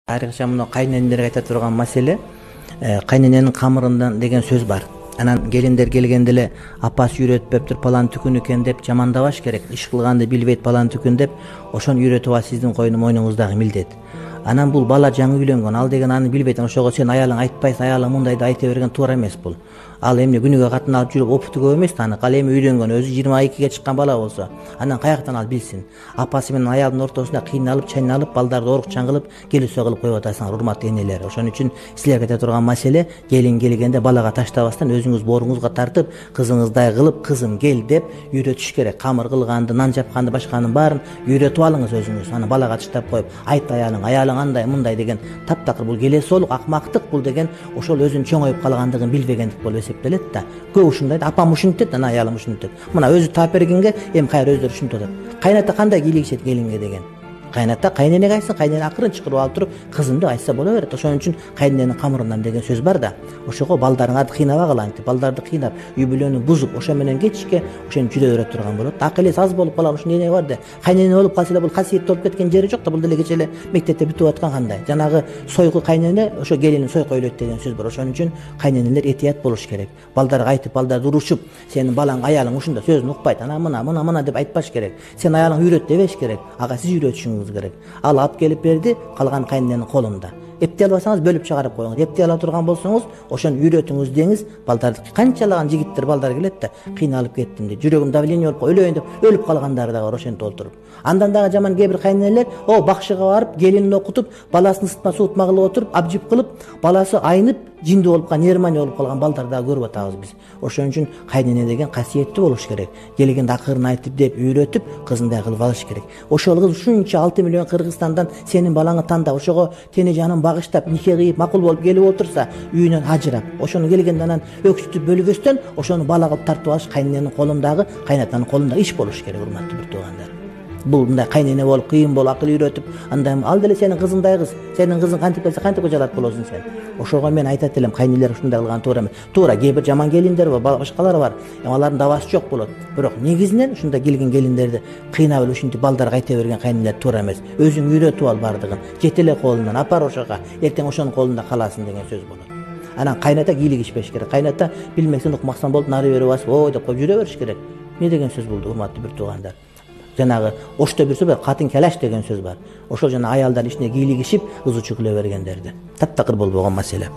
Тарихча мына кайненелерге айта турган маселе, кайнененин камырынан деген сөз бар. Анан келиндер келгенде эле апасы үйрөтпөптүр, палан түкүн экен деп жамандабаш керек. Иш кылганды билбейт палан түкүн деп, ошону үйрөтүп алуу сиздин мойнуңуздагы милдет. Анан бул бала жаңы үйлөнгөн, ал деген аны билбейт. Ошого сен аялың айтпайсың, аялың мындайды айта берген туура эмес бул. Ал эмне күнүгө катын алып жүрүп опыту көп эмес, аны ал эми үйлөнгөн, өзү 22ге чыккан бала болсо, анан каяктан ал билсин? Апасы менен аялдын ортосунда кыйналып, чайналып, балдарды орукчан кылып, келисе кылып коюп атасыңар, урматтуу энелер. Ошон үчүн силерге айта турган маселе, келин келгенде балага таштабастан өзүңүз боруңузга тартып, кызыңыздай кылып, кызым кел деп үйрөтүш керек. Камыр кылганды, нан жапканды, башканын баарын үйрөтүп алыңыз өзүңүз. Аны балага таштап коюп, айт аялың андай мындай деген таптакыр бул келесоолук, акмактык бул деген ошол өзүнүн чоңоюп калгандыгын билбегендик болуп эсептелет да. Көп ушундай апам ушинтет, анан аялым ушинтет. Мына өзү таап бергенге эми кайра өздөрү ушинтип атат. Кайната кандай кийлигишет келинге деген. Кайната кайненеге айтсын, кайнене акырын чакырып алып туруп, кызым деп айтса боло берет. Ошон үчүн кайнененин камырынан деген сөз бар да. Ошого балдарыңарды кыйнабагыла антип, балдарды кыйнап, үй бүлөнү бузуп, ошо менен кечке ошентип жүрө бере турган болот. Акыл эси аз болуп калган ушундай эне бар да. Кайнене болуп калса эле бул касиетти болуп кеткен жери жок да, бул деле кече эле мектепте бүтүп аткан кандай. Жанагы сойку кайнене ошо келинин сойку ойлойт деген сөз бар. Ошон үчүн кайненелер этият болуш керек. Балдарга айтып, балдарды урушуп, сенин балаң, аялың ушунда сөзүн укпайт, ана мына деп айтпаш керек. Сен аялың үйрөт дебеш керек. Ага сиз үйрөтүшүңүз керек. Ал алып келип берди, калган кайнененин колунда. Эптей албасаңыз бөлүп чыгарып коюңуз. Эптей ала турган болсоңуз, ошону үйрөтүңүз деңиз. Балдарды канчалаган жигиттер, балдар келет да, кыйналып кеттим деп, жүрөгүм давление болуп өлөйүн деп өлүп калгандары да бар ошентип отуруп. Андан дагы жаман кээ бир кайненелер, бакшыга барып, келинин окутуп, баласын ысытма суутма кылып отуруп, абжип кылып, баласы айнып, жинди болуп калган, нейромания болуп калган балдар дагы көрүп атабыз биз. Ошон үчүн кайнене деген касиеттүү болуш керек. Келгенде акырын айтып деп үйрөтүп, кызындай кылып алыш керек. Ошол кыз ушунча 6 миллион Кыргызстандан сенин балаңы тандап, ошого тени жанын багыштап, нике кыйып, макул болуп келип отурса, үйүнөн ажырап, ошону келгенде анан өксүтүп бөлбөстөн, ошону бала кылып тартып алыш кайнененин колундагы, кайнатанын колундагы иш болуш керек, урматтуу бир туугандар. Бул мындай кайнене болуп, кыйын болуп, акыл үйрөтүп, андай ал деле сенин кызыңдай кыз, сенин кызың кантип келсе кантип кожолот болосуң сен. Ошого мен айтат элем, кайнелер ушундай кылган туура эмес. Туура, кээ бир жаман келиндер бар, башкалар бар. Алардын давасы жок болот. Бирок негизинен ушундай келген келиндерди кыйнап эле ушинтип балдарга айта берген кайнелер туура эмес. Өзүң үйрөтүп ал бардыгын. Жете эле колунан апар ошого, эртең ошонун колунда каласың деген сөз болот. Анан кайната кийлигишпеш керек. Кайната билмесин укмаксан болуп, нары бери басып, ой деп коюп жүрө бериш керек. Эмне деген сөз болду, урматтуу бир туугандар? Жанагы ошто бир сөз бар, катын келаш деген сөз бар. Ошол жана аялдар ишине кийлигишип, ызы чүгүлө бергендерди. Таптакыр болбогон маселе.